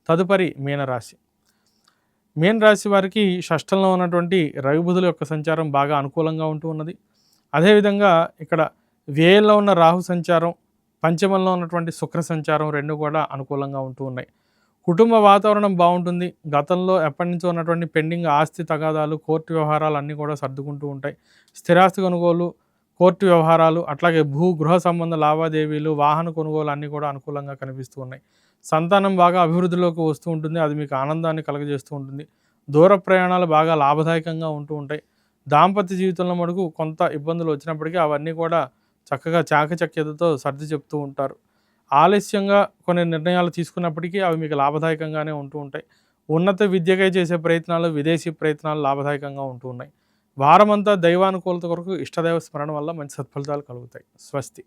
తదుపరి మీనరాశి. మీనరాశి వారికి షష్టంలో ఉన్నటువంటి రవి బుధుల యొక్క సంచారం బాగా అనుకూలంగా ఉంటూ ఉన్నది. అదేవిధంగా ఇక్కడ వ్యయంలో ఉన్న రాహు సంచారం, పంచమంలో ఉన్నటువంటి శుక్ర సంచారం 2 కూడా అనుకూలంగా ఉంటూ ఉన్నాయి. కుటుంబ వాతావరణం బాగుంటుంది. గతంలో ఎప్పటినుంచో ఉన్నటువంటి పెండింగ్ ఆస్తి తగాదాలు, కోర్టు వ్యవహారాలు అన్నీ కూడా సర్దుకుంటూ ఉంటాయి. స్థిరాస్తి కొనుగోలు, కోర్టు వ్యవహారాలు, అట్లాగే గృహ సంబంధ లావాదేవీలు, వాహన కొనుగోలు అన్నీ కూడా అనుకూలంగా కనిపిస్తూ ఉన్నాయి. సంతానం బాగా అభివృద్ధిలోకి వస్తూ ఉంటుంది. అది మీకు ఆనందాన్ని కలుగజేస్తూ ఉంటుంది. దూర ప్రయాణాలు బాగా లాభదాయకంగా ఉంటూ ఉంటాయి. దాంపత్య జీవితంలో మటుకు కొంత ఇబ్బందులు వచ్చినప్పటికీ అవన్నీ కూడా చక్కగా చాకచక్యతతో సర్ది చెప్తూ ఉంటారు. ఆలస్యంగా కొన్ని నిర్ణయాలు తీసుకున్నప్పటికీ అవి మీకు లాభదాయకంగానే ఉంటూ ఉంటాయి. ఉన్నత విద్యకై చేసే ప్రయత్నాలు, విదేశీ ప్రయత్నాలు లాభదాయకంగా ఉంటూ ఉన్నాయి. వారమంతా దైవానుకూలత కొరకు ఇష్టదైవ స్మరణ వల్ల మంచి సత్ఫలితాలు కలుగుతాయి. స్వస్తి.